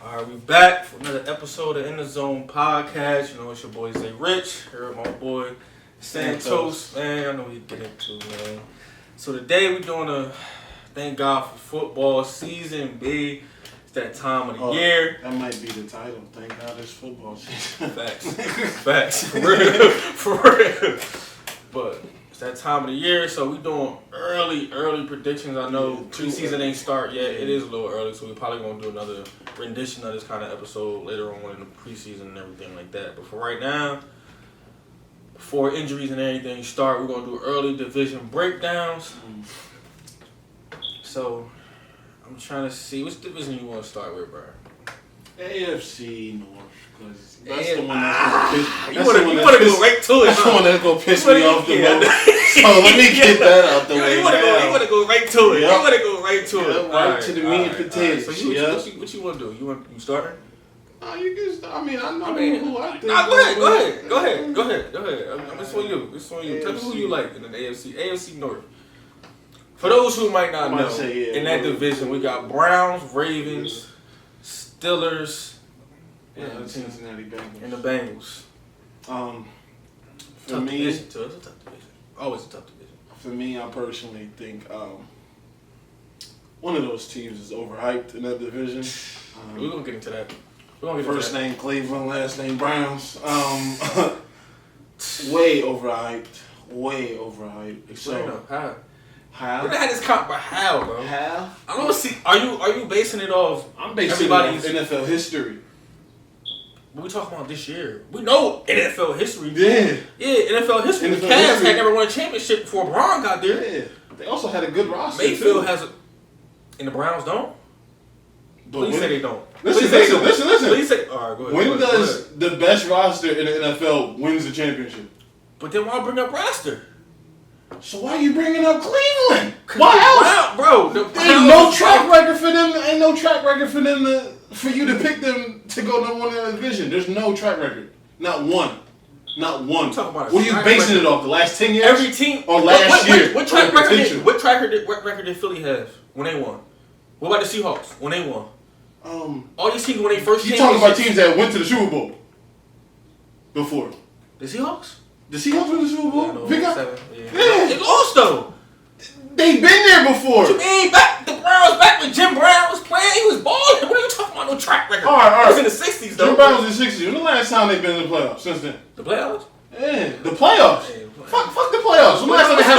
All right, we back for another episode of In the Zone podcast. You know, it's your boy Zay Rich. Here with my boy Santos. Man, I know we get into, man. So today we're doing thank God for football season, B. It's that time of the year. That might be the title. Thank God it's football season. Facts. For real. But it's that time of the year, so we doing early predictions. I know preseason ain't start yet. It is a little early, so we're probably going to do another rendition of this kind of episode later on in the preseason and everything like that. But for right now, before injuries and everything start, we're going to do early division breakdowns. So, I'm trying to see, which division you want to start with, bro? AFC North, because that's the one that's you want to go right to it. That's the one that's going to piss me off the most. So let me get that out the way. You want to go right to it. Yep. You want to go right to it. Right to the meat and potatoes. So what you want to do? You starting? You can start. I know who I think. Go ahead. It's on you. Tell me who you like in the AFC North. For those who might not know, in that division, we got Browns, Ravens, Steelers, and Cincinnati Bengals. And the Bengals. For me, it's a tough division. Always a tough division. For me, I personally think one of those teams is overhyped in that division. We're gonna get into that. First name Cleveland, last name Browns. Way overhyped. Explain How? How? What the heck is comp? But how, bro? How? I don't see. Are you basing it off? I'm basing it off NFL history. What we talking about this year? We know NFL history. Yeah, NFL history. The Cavs had never won a championship before Braun got there. Yeah, they also had a good roster. Mayfield has and the Browns don't. Please say they don't. Listen. Please say. All right, go ahead. When does the best roster in the NFL wins the championship? But then why bring up roster? So why are you bringing up Cleveland? Why else? Bro, there's no track record for them. Ain't no track record for them for you to pick them to go number one in the division. There's no track record. Not one. What are you basing it off? The last 10 years? Every team. Or last year? What track record did Philly have when they won? What about the Seahawks when they won? All these teams when they first came. You talking about teams that went to the Super Bowl before? The Seahawks? The Seahawks went to the Super Bowl? Yeah. They lost though. They've been there before. What you mean? The Browns back when Jim Brown was playing, he was balling. What are you talking about? No track record. All right. It was in the 60s though. Jim Brown was in the 60s. When the last time they've been in the playoffs? Since then? The playoffs? Yeah, the playoffs. Fuck the playoffs. When the last time they had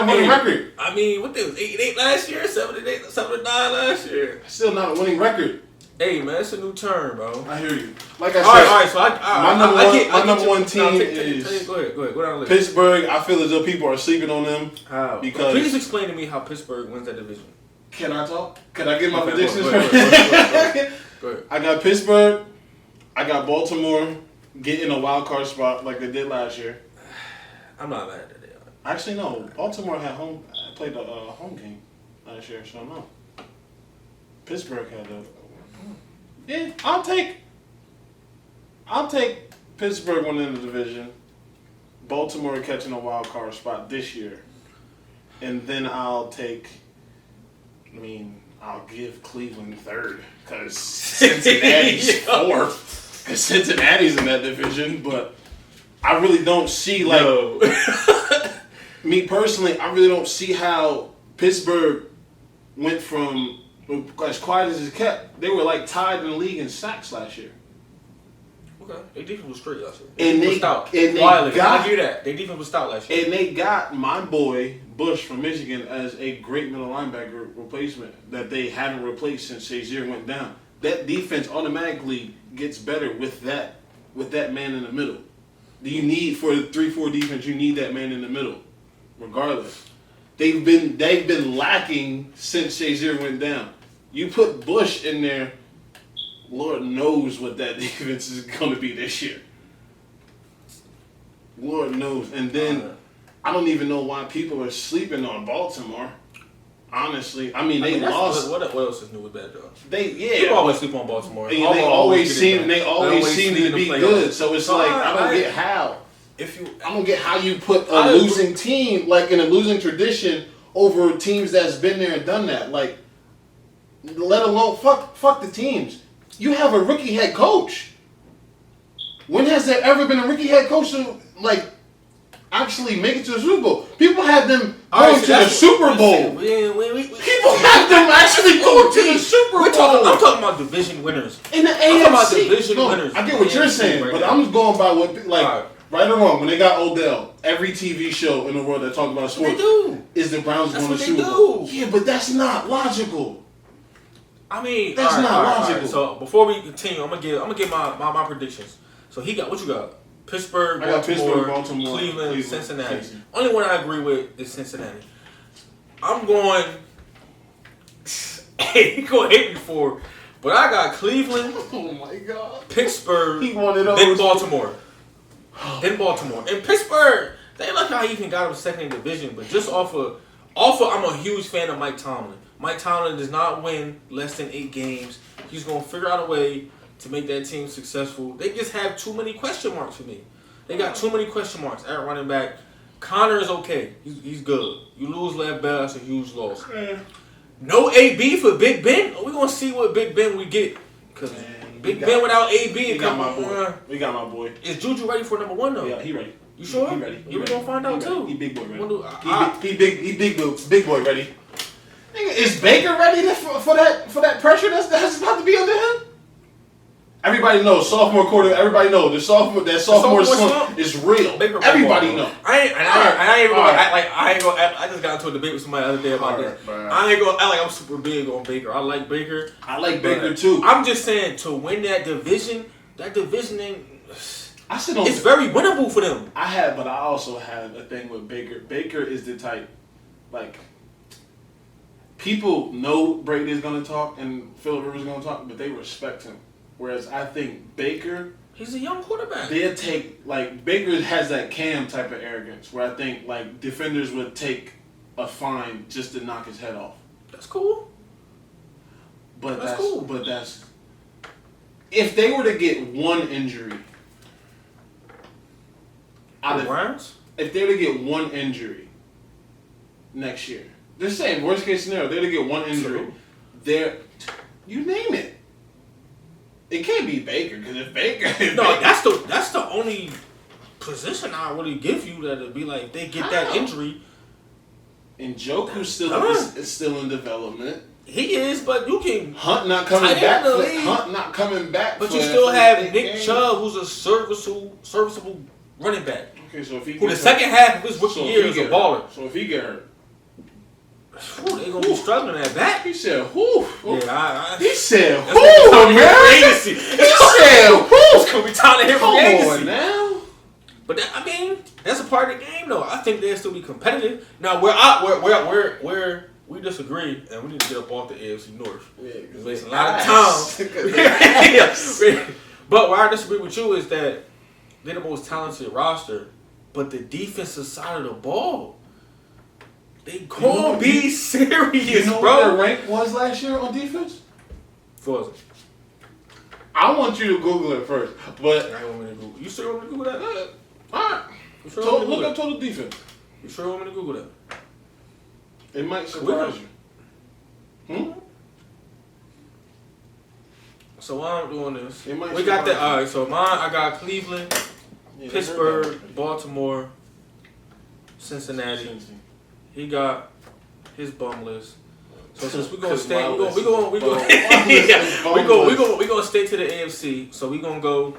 a winning record? I mean, what they was 8-8 last year, 7-9 last year. Still not a winning record. Hey man, it's a new term, bro. I hear you. Like I said, all right. So my number one team is go ahead. Go down the list. Pittsburgh. I feel as though people are sleeping on them. How? Because please explain to me how Pittsburgh wins that division. Can I talk? Can I get my predictions? Go ahead. I got Pittsburgh. I got Baltimore getting a wild card spot like they did last year. I'm not mad at that. Actually, no. Baltimore played the home game last year, so no. Pittsburgh had the. Yeah, I'll take Pittsburgh winning the division, Baltimore catching a wild card spot this year, and then I'll give Cleveland third because Cincinnati's fourth. Because Cincinnati's in that division, but I really don't see me personally. I really don't see how Pittsburgh went from. As quiet as it kept, they were tied in the league in sacks last year. Okay, their defense was straight last year. And they got. I hear that. Their defense was stout last year. And they got my boy Bush from Michigan as a great middle linebacker replacement that they haven't replaced since Shazier went down. That defense automatically gets better with that man in the middle. Do you need for the 3-4 defense? You need that man in the middle, regardless. They've been lacking since Shazier went down. You put Bush in there, Lord knows what that defense is going to be this year. Lord knows. And then I don't even know why people are sleeping on Baltimore. Honestly, they lost. What else is new with that though? People always sleep on Baltimore. And they always seem to be good. So it's I don't get how. I don't get how you put a losing team in a losing tradition over teams that's been there and done that. let alone fuck the teams. You have a rookie head coach. When has there ever been a rookie head coach to actually make it to the Super Bowl? People have them going to the Super Bowl. People have them actually going to the Super Bowl. I'm talking about division winners. In the AFC. I'm talking about division winners. I get what you're saying, but I'm just going by what right or wrong. When they got Odell, every TV show in the world that talks about sports is the Browns going to Super Bowl. Yeah, but that's not logical. I mean, that's not logical. All right. So before we continue, I'm gonna give my predictions. So he got what you got? Pittsburgh, Baltimore, Cleveland, Cincinnati. Only one I agree with is Cincinnati. I'm going. He gonna hate me for, but I got Cleveland. Oh my God. Pittsburgh. He wanted those. Then Baltimore. And Pittsburgh. They look how he even got him second in division, but just off of, I'm a huge fan of Mike Tomlin. Mike Tomlin does not win less than 8 games. He's gonna figure out a way to make that team successful. They just have too many question marks for me. They got too many question marks at running back. Connor is okay. He's good. You lose Lev Bell, that's a huge loss. No AB for Big Ben. We're going to see what Big Ben we get. Because Big Ben without AB. We got my boy. Is Juju ready for number 1, though? Yeah, he ready. You sure? He ready. We're going to find out, too. He big boy ready. He big boy ready. Is Baker ready for that pressure that's about to be under him? Everybody knows sophomore quarter. Everybody knows the sophomore slump is real. Everybody knows. I just got into a debate with somebody the other day about this. I ain't gonna act like I'm super big on Baker. I like Baker. I like Baker too. I'm just saying to win that division ain't. It's very winnable for them. But I also have a thing with Baker. Baker is the type, people know Brady is gonna talk and Phillip Rivers is gonna talk, but they respect him. Whereas I think Baker, he's a young quarterback. They'll take Baker has that Cam type of arrogance where I think defenders would take a fine just to knock his head off. That's cool. But that's if they were to get one injury out of Browns, if they were to get one injury next year, just saying worst case scenario, they're to get one injury. You name it. It can't be Baker because if Baker, that's the only position I really give you that'll be like they get that injury. And Njoku is still in development. He is, but you can Hunt not coming back. But you still have Nick Chubb, who's a serviceable running back. Okay, so if he the second half of his rookie year is a baller. So if he get hurt. They're going to be struggling at that. He said, whoo. Yeah, he said, whoo, man. He said, whoo. It's going to be time to hit free agency. Now. But that's a part of the game, though. I think they'll still be competitive. Now, where we disagree, and we need to get up off the AFC North. Yeah, it's wasting a lot of time. But where I disagree with you is that they're the most talented roster, but the defensive side of the ball, they gonna be serious, bro. What their rank was last year on defense? Was it? I want you to Google it first, but I want me to Google. You sure want me to Google that? All right. Sure look up total defense. You sure want me to Google that? It might surprise you. So while I'm doing this, we got that. All right. So mine, I got Cleveland, Pittsburgh, Baltimore, Cincinnati. He got his bum list. So since we're gonna stay, we're gonna stay to the AFC. So we're gonna go.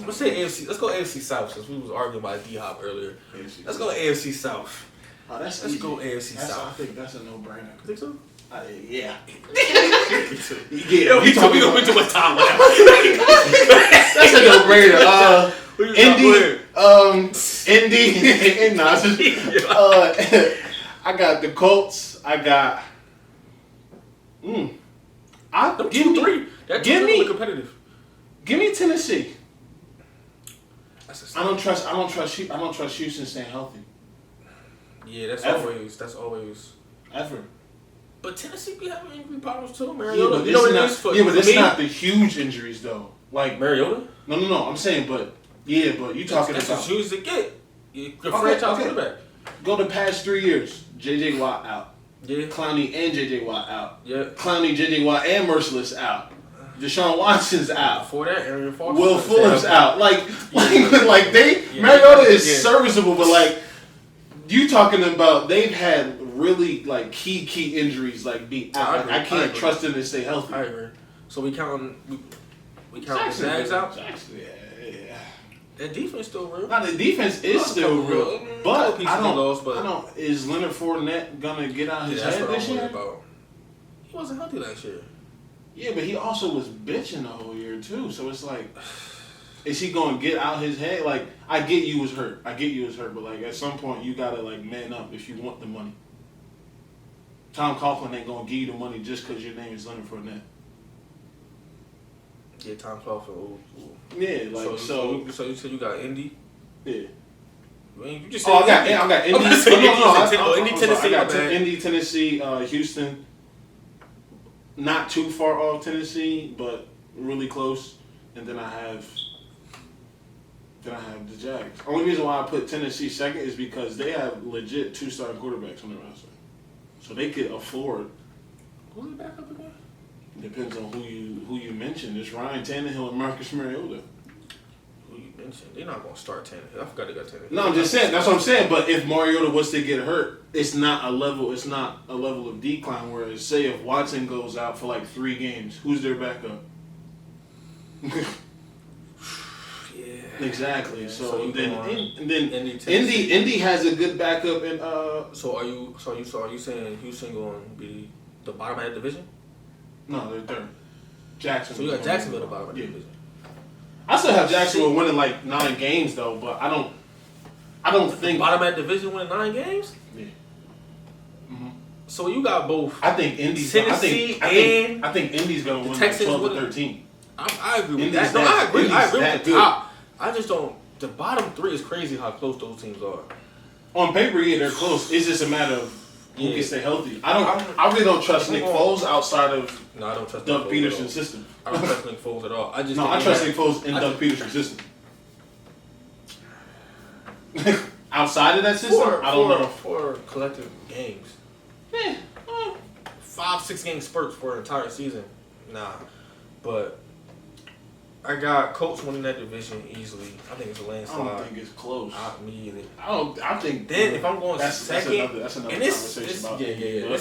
Let's say AFC. Let's go AFC South since we was arguing about D-Hop earlier. Let's go AFC South. Oh, let's go AFC South. I think that's a no-brainer. You think so? Yeah. Yo, he took me too much time. That's a no-brainer. Indy. I got the Colts. I got. Competitive. Give me Tennessee. I don't trust Houston staying healthy. Yeah, that's always ever. But Tennessee be having injury problems too, Mariota. Yeah, but it's not the huge injuries though. Like Mariota? No. I'm saying, but you talking about as huge as it get. Your franchise quarterback. Go the past 3 years. J.J. Watt out. Yeah. Clowney and J.J. Watt out. Yeah. Clowney, J.J. Watt, and Merciless out. Deshaun Watson's out. Before that, Aaron Foster. Will Fuller's out. Like they Yeah. Mariota is serviceable, but like you talking about they've had really like key injuries like beat out. I can't trust them to stay healthy. I agree. So we count the Zags out. Jackson, yeah. That defense still real. Now the defense is still real, but I don't. Is Leonard Fournette gonna get out his head this year? About. He wasn't healthy last year. Yeah, but he also was bitching the whole year too. So it's like, is he gonna get out his head? Like, I get you was hurt, but like at some point you gotta like man up if you want the money. Tom Coughlin ain't gonna give you the money just because your name is Leonard Fournette. Yeah, Tom Coughlin. Yeah, like so you said you got Indy. Yeah. You just I got Indy. Indy, Tennessee. I got Indy, Tennessee, Houston. Not too far off Tennessee, but really close. And then I have the Jags. Only reason why I put Tennessee second is because they have legit 2-star quarterbacks on their roster, so they could afford. Who's the backup again? Depends on who you mention. It's Ryan Tannehill and Marcus Mariota. Who you mentioned? They're not gonna start Tannehill. I forgot they got Tannehill. No, I'm just saying. That's what I'm saying. But if Mariota was to get hurt, it's not a level. It's not a level of decline. Whereas, say if Watson goes out for like 3 games, who's their backup? Yeah. Exactly. Yeah. So then Indy Indy has a good backup. And So are you saying Houston going to be the bottom of that division? No, they're third. Jacksonville. So you got Jacksonville at the bottom of the division. I still have Jacksonville winning like 9 games though, but I don't think bottom of that division winning 9 games. Yeah. Mm-hmm. So you got both. I think Indy's. Tennessee I think Indy's gonna win like 12 or 13. I agree with Indy's that. No, I agree Indy's with the top. I just don't. The bottom 3 is crazy how close those teams are. On paper, yeah, they're close. It's just a matter of who can stay healthy. I really don't trust Nick Foles outside of I don't trust Doug Peterson's system. I don't trust Nick Foles at all. I trust Nick Foles in Doug Peterson's system. Outside of that system, I don't know. For collective games. Yeah. 5-6 game spurts for an entire season. Nah. But I got Colts winning that division easily. I think it's a landslide. I don't think it's close. Me either. I think then if I'm going second, that's another and conversation about yeah.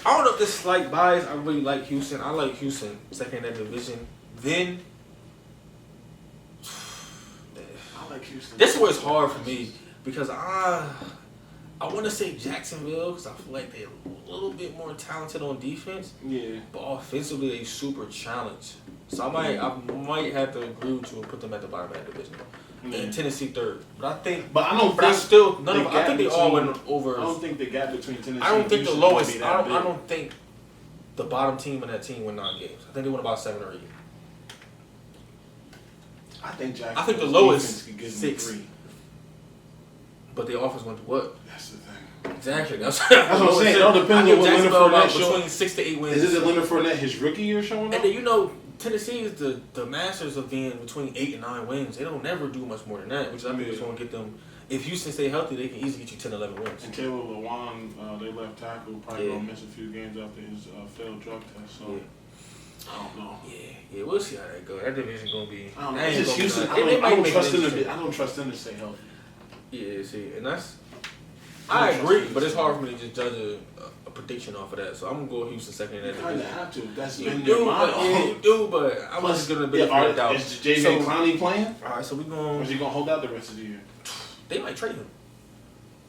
I don't know if this is slight bias. I really like Houston. I like Houston second in that division. Then I like Houston. This is where it's hard for me because I want to say Jacksonville because I feel like they're a little bit more talented on defense. Yeah. But offensively, they super challenged. So I might have to agree with you and put them at the bottom of that division. Yeah. And Tennessee third. But I think. But I don't. But I still none of. I think they all went over. I don't think the gap between Tennessee. I don't think the lowest. I don't think the bottom team in that team won 9 games. I think they won about 7 or 8. I think the lowest could give 6. 3. But the offense went to what? That's the thing. Exactly. That's what I'm saying. It all depends on what Leonard Fournette shows. Between 6 to 8 wins. Is it Leonard Fournette his rookie year showing up? And then Tennessee is the masters of being between 8 and 9 wins. They don't never do much more than that, which I think is going to get them. If Houston stay healthy, they can easily get you 10, 11 wins. And Taylor Lewan, they left tackle, probably going to miss a few games after his failed drug test. So I don't know. Yeah, we'll see how that goes. That division going to be. I don't know. It's just Houston. I don't trust them to stay healthy. Yeah, see, and that's. I agree, but it's hard for me to just judge a prediction off of that. So I'm gonna go Houston second in that division. You have to. That's you been do, their model. You do, but I'm just gonna be a doubt. Is J.J. Clowney playing? All right, so we going. Or is he gonna hold out the rest of the year? They might trade him.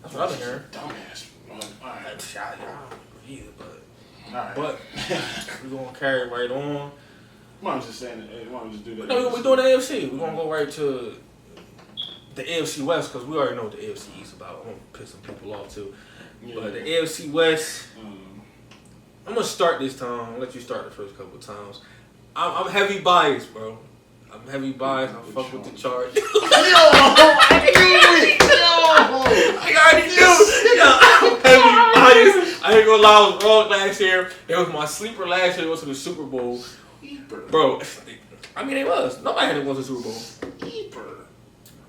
That's what I've been hearing. Dumbass. All right. I don't agree either, but. All right. But we're gonna carry it right on. Why don't just saying it? Why don't just do that? No, we're doing the AFC. We're gonna go right to the AFC West because we already know what the AFC East about. I'm gonna piss some people off too. Yeah. But the AFC West, I'm gonna start this time. I'll let you start the first couple of times. I'm heavy biased, bro. I'm heavy biased. I fuck with the Chargers. I knew it. I already knew. I'm heavy biased. I ain't gonna lie, I was wrong last year. It was my sleeper last year. It was to the Super Bowl, bro. I mean, it was. Nobody had to go to the Super Bowl. Sleeper.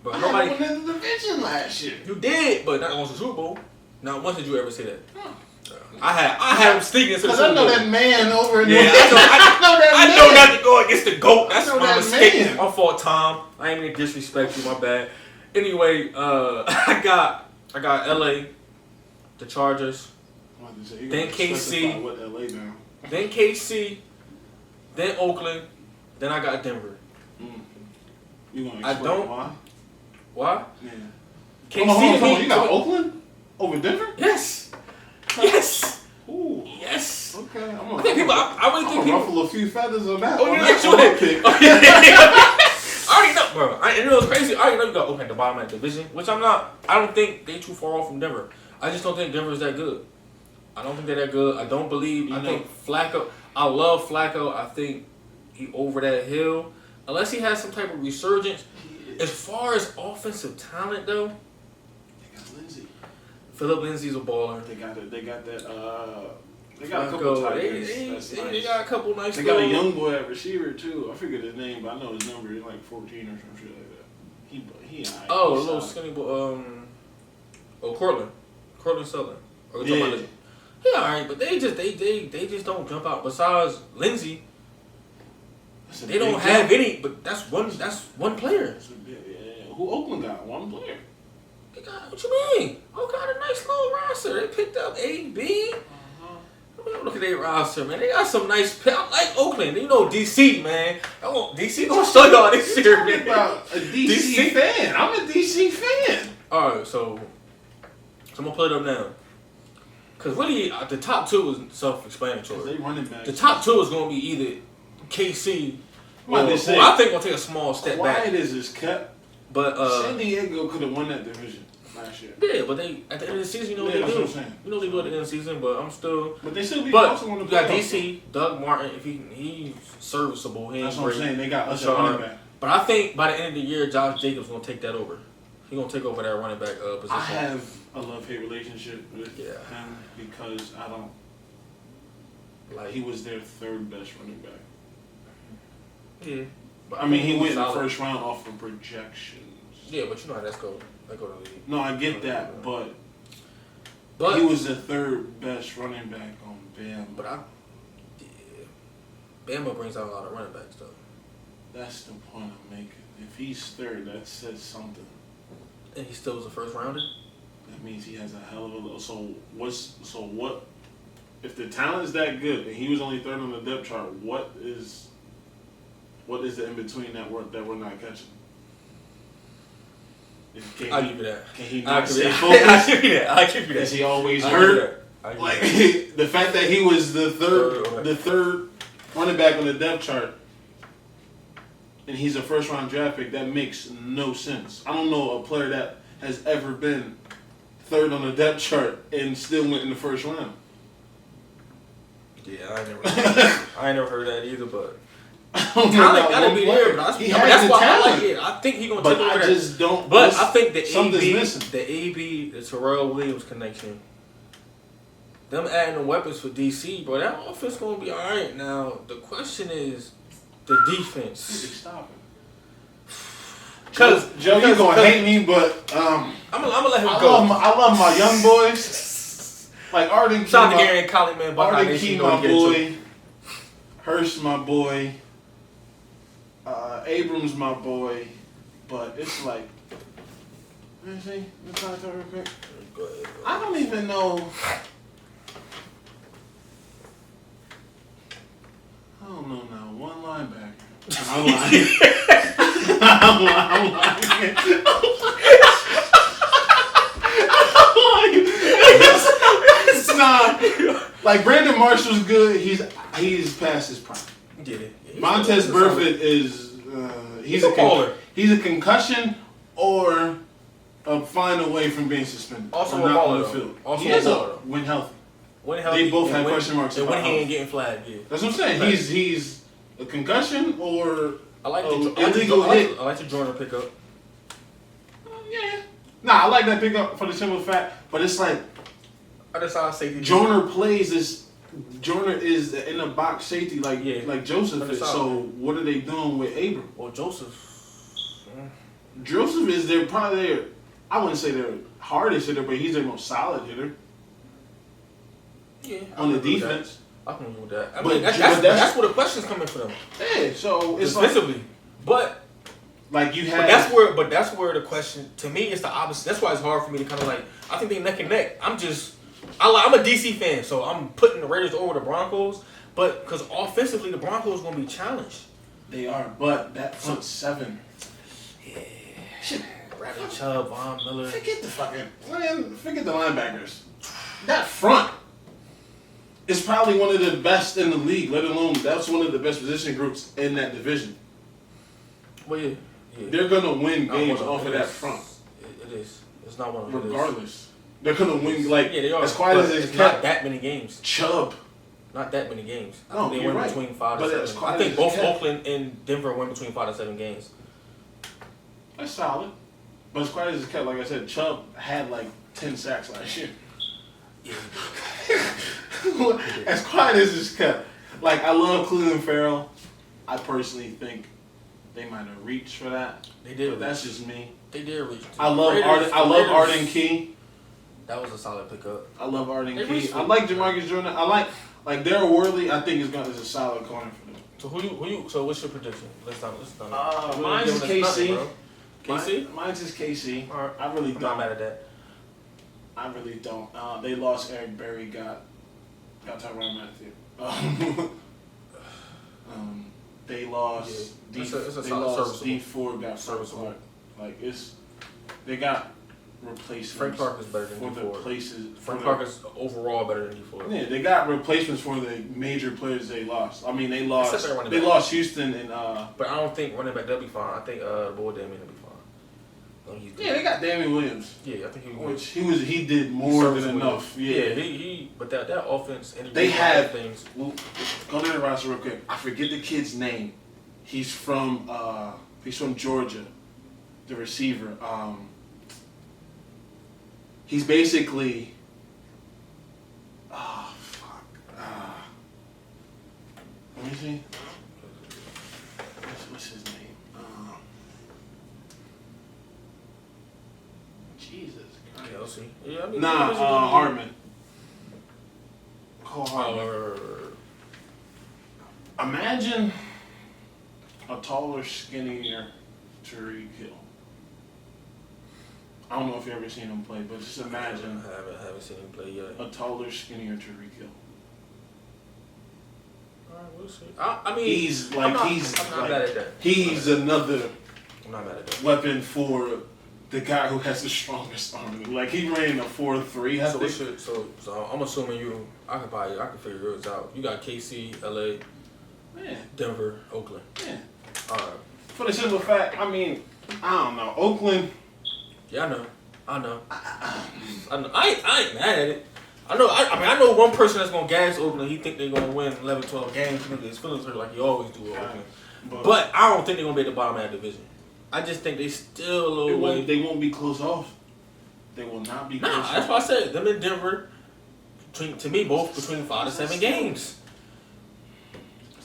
But nobody won the division last year. You did, but not going to the Super Bowl. Not once did you ever say that. I had him sneaking into the Because Super I know Bowl. that man over in Yeah, I know not to go against the GOAT. That's know my that mistake. man. My fault, Tom. I ain't even disrespect you. My bad. Anyway, I got LA, the Chargers, then KC, what LA now. then KC, then Oakland, then I got Denver. You gonna I explain don't. why? Why? Yeah. KC. Hold on. You got Oakland over Denver? Yes. Yes. Ooh. Yes. Okay. I think people. I really think people. Ruffle a few feathers on that. Oh on yeah, that sure. pick. Oh, yeah. I already know, bro. You know what's crazy? I already know you got Oakland at the bottom of the division, which I'm not. I don't think they too far off from Denver. I just don't think Denver's that good. I don't think they're that good. I don't believe. I think Flacco. I love Flacco. I think he over that hill. Unless he has some type of resurgence. As far as offensive talent, though, They got Lindsey. Phillip Lindsey's a baller. They got that. They got a Flacco, couple tight ends. That's they nice. got a couple nice. They got a young boy at receiver too. I forget his name, but I know his number is like 14 or some shit like that. He alright. Oh, a little skinny boy. Cortland Sutherland. Yeah. Yeah, alright, but they just don't jump out. Besides Lindsey, they don't have any. But that's one player. Yeah. Who Oakland got? One player. They got what you mean? Oh, got a nice little roster. They picked up AB. Look at their roster, man. They got some nice. I like Oakland. You know DC, man. DC gonna show y'all this year, man. About a DC fan. I'm a DC fan. All right, so I'm gonna put it up now. Cause really, the top two is self-explanatory. They running back. The top two is gonna be either KC or I think gonna take a small step back. Quiet is his cut. But San Diego could have won that division last year. yeah, but they at the end of the season, you know what they that's do. what I'm saying. You know what they do at the end of the season, but I'm still. But they still be But also on the you got playoffs. DC, Doug Martin. If he's serviceable, he ain't That's what I'm great. saying. They got us at Sean. running back. But I think by the end of the year, Josh Jacobs gonna take that over. He gonna take over that running back position. I have a love-hate relationship with Yeah. him because I don't. like He was their third best running back. yeah. But I mean, he went in the solid. first round off of projections. Yeah, but you know how that's go. That go to the league. No, I get that, but But he was the third best running back on Bama. But Bama brings out a lot of running backs though. That's the point I'm making. If he's third, that says something. And he still was a first rounder. That means he has a hell of a. So what? If the talent's that good and he was only third on the depth chart, what is the in between that we're not catching? I'll give you that. Can he I'll not give stay you that. focused? I'll give you that. Is he always I'll hurt? give you Like that. the fact that he was the third running back on the depth chart, and he's a first round draft pick, that makes no sense. I don't know a player that has ever been third on the depth chart and still went in the first round. Yeah, I ain't never heard that either, but Talent gotta be there. That's why I like it. I think he's gonna But take over I that. just don't. But I think the something's AB, missing. the Terrell Williams connection, them adding the weapons for DC, bro, that offense gonna be all right. Now the question is the defense. Stop it. Cause Joe, you gonna hate me, but I'm gonna let him I go. love my young boys. Like Arden Shout out to Key, Gary and Collie, man. Arden Key, my boy. Hurst, my boy. Abrams, my boy. But it's like, let me see. Let's talk real quick. I don't even know. I don't know now. One linebacker. I'm lying. I'm lying. It's not. Like Brandon Marshall's good. He's past his prime. Yeah. Montez Burfict is he's a concussion or a fine away from being suspended. Also or a not baller, on the though. field. Also He a is baller, though. when healthy. When healthy, They both have and when- question marks And about when he health. ain't getting flagged, yeah. That's what I'm saying. Right. He's a concussion or I like illegal hit. I like the Jordan pickup. Yeah. Nah, I like that pickup for the simple fact, but it's like Other side safety. Joyner plays this. Joyner is in a box safety like Joseph Other is. side. So what are they doing with Abram? Well, Joseph. Joseph is I wouldn't say their hardest hitter, but he's their most solid hitter. Yeah, on the defense. I can agree with that. I But mean, that's where the questions coming from. Yeah, so it's defensively, but like you have. But that's where the question to me is the opposite. That's why it's hard for me to kind of like. I think they neck and neck. I'm a DC fan, so I'm putting the Raiders over the Broncos. But because offensively, the Broncos gonna be challenged. They are, but that front seven. Yeah. Bradley Chubb, Von Miller. Forget the linebackers. That front is probably one of the best in the league. Let alone that's one of the best position groups in that division. Well, yeah. They're gonna win games off of that front. It is. It's not one of them. Regardless, they're gonna win. Like they are. As quiet as it's not that many games. Chubb. Not that many games. No, they you're win right. between 5 to But 7. I think both Oakland and Denver win between 5 to 7 games. That's solid. But as quiet as it's kept, like I said, Chubb had like 10 sacks last year. Yeah. As quiet as it's kept. Like, I love Cleveland Farrell. I personally think they might have reached for that. They did. But that's just me. They did reach. I love Arden Key. That was a solid pickup. I love Arden Key. I like Jamarcus Jordan. I like Darryl Worley. I think is a solid corner for them. So so what's your prediction? Let's start. Mine's is KC. KC? Mine's is KC. All right. I really I'm don't. not mad at that. I really don't. They lost Eric Berry. Got Tyrann Mathieu. They lost. Yeah. They lost D Ford. Got serviceable. Like they got replacements. Frank Clark is better than for D the Ford. places. Frank Clark is overall better than D Ford. Yeah, they got replacements for the major players they lost. I mean, they lost Houston and. But I don't think running back they'll be fine. I think boy Damien will be fine. Yeah, they got Damian Williams. Yeah, I think he did more than enough. Yeah, but that offense. They have things. Well, go to the roster real quick. I forget the kid's name. He's from Georgia. The receiver. He's basically. Oh fuck. Let me see. What's his name? Jesus Christ. Kelsey. Yeah, I mean, Hardman. Cole Hardman. Imagine a taller, skinnier Tyreek Hill. I don't know if you've ever seen him play, but just imagine. I haven't seen him play yet. A taller, skinnier Tyreek Hill. Alright, we'll see. I mean, I'm not mad at that. He's another I'm not mad at that. weapon for the guy who has the strongest arm. Like he ran a 4.3. So I'm assuming I can figure yours out. You got KC, LA, Denver, Oakland. Yeah. All right. For the simple fact, I mean, I don't know. Oakland. Yeah, I know. I ain't mad at it. I know one person that's gonna gas Oakland. He think they're gonna win 11, 12 games. His feelings hurt like he always do with Oakland. But I don't think they're gonna be at the bottom of that division. I just think they still a little way. They won't be close off. They will not be close off. That's why I said them in Denver. To me, both between 5 to 7 games.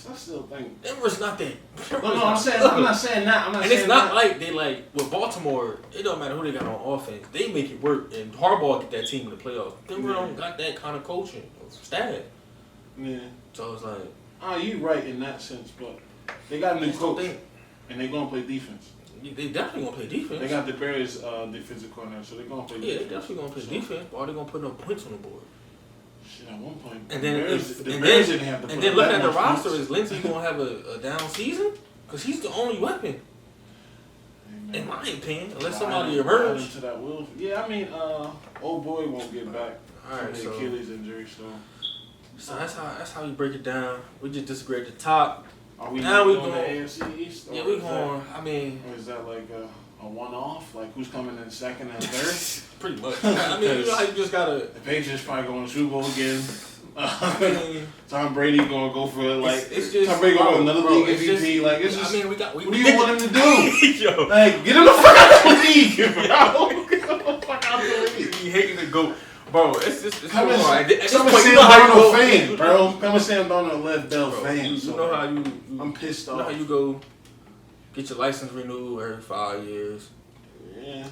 I still think Denver's not that. I'm not saying that. And it's not like they with Baltimore. It don't matter who they got on offense. They make it work, and Harbaugh get that team in the playoffs. Denver don't got that kind of coaching staff. Yeah. So it's like. You right in that sense, but they got a new coach, and they gonna play defense. They definitely gonna play defense. They got the Bears defensive corner, so they're gonna play defense. Yeah, they definitely gonna play defense. Or they gonna put no points on the board. Shit, at one point. And then Bears didn't have to put looking at the roster, is Lindsey gonna have a down season? Because he's the only weapon. In my opinion, unless somebody emerges. Yeah, I mean, old boy won't get back from the Achilles injury, so that's how you break it down. We just disagree at the top. Are we now going to AFC East? Yeah, we're going. I mean, or is that like a one-off? Like who's coming in second and third? Pretty much. I mean, you know how you just gotta. The Patriots probably going to Super Bowl again. Tom Brady gonna go for it's just, Tom Brady going to another league MVP. Like it's just. I mean, what do you want him to do? Yo, like get him the fuck out of the league, bro. Get him the fuck out of the league. He hating to go. Bro, it's just come and Sam Darnold fan, bro. Come and Sam Darnold Lev Bell fan. You know how you I'm pissed off. You know how you go get your license renewed every 5 years. Yeah.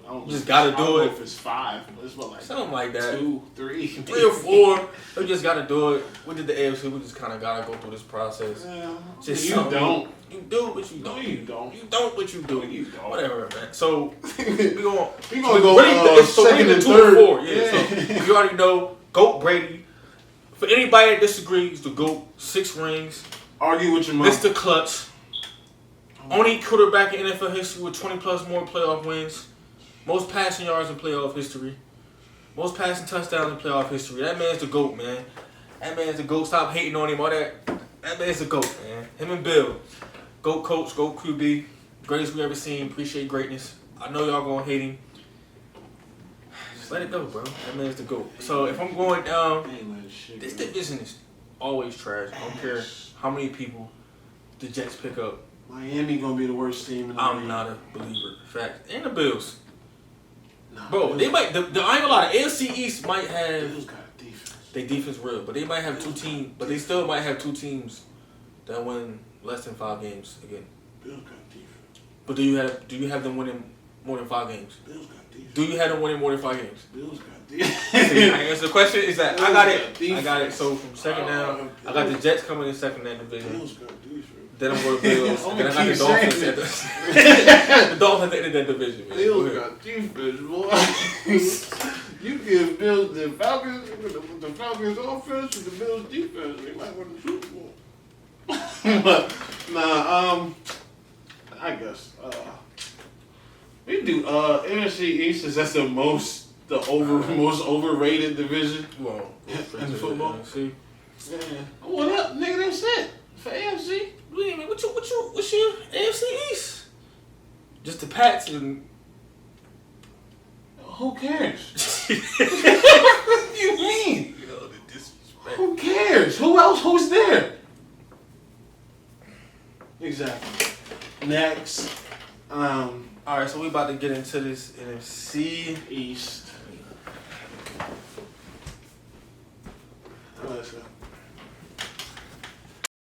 You just gotta do it. I don't know if it's 5, but it's about like something like that. 2, 3, 3 or 4. We just gotta do it. We did the AFC. We just kind of gotta go through this process. Yeah, just you don't. You do, but you don't. No, you don't. You don't, but you do. You don't. Whatever, man. So we gonna go second and 2 or 4. Yeah. So you already know. GOAT Brady. For anybody that disagrees, the GOAT 6 rings. Argue with your mom. Mr. Clutch. Only quarterback in NFL history with 20 plus more playoff wins. Most passing yards in playoff history. Most passing touchdowns in playoff history. That man's the GOAT, man. That man's the GOAT. Stop hating on him. All that. That man's the GOAT, man. Him and Bill. GOAT coach, GOAT QB. Greatest we ever seen. Appreciate greatness. I know y'all gonna hate him. Just let it go, bro. That man's the GOAT. So if I'm going down, this division is always trash. I don't care how many people the Jets pick up. Miami gonna be the worst team in the league. I'm not a believer. Fact. And the Bills. Nah, Bro, Bills, they might. I ain't gonna lie. The AFC East might have. Bills got defense. They defense real, but they might have 2 teams. But they still might have 2 teams that win less than 5 games again. Bills got defense. But do you have them winning more than 5 games? Bills got defense. Do you have them winning more than 5 games? Bills got defense. See, I answer the question is that Bills I got got it. defense. I got it. So from second down, I got the Jets coming in second in that division. Bills got defense. Then I'm going to Bills. I'm And then I got gonna the keep Dolphins saying at the Dolphins at the end of that division. Man. Bills got defense, boy. You give Bills the Falcons offense with the Bills defense, they might win the Super Bowl. But I guess we do NFC East is that's the most overrated division. Well, in football. See, Yeah. What up, nigga? That's it for AFC. what's your AFC East? Just the Pats and. Who cares? What do you mean? You know, the disrespect. Who cares? Who else? Who's there? Exactly. Next. Alright, so we about to get into this NFC East. Let's go.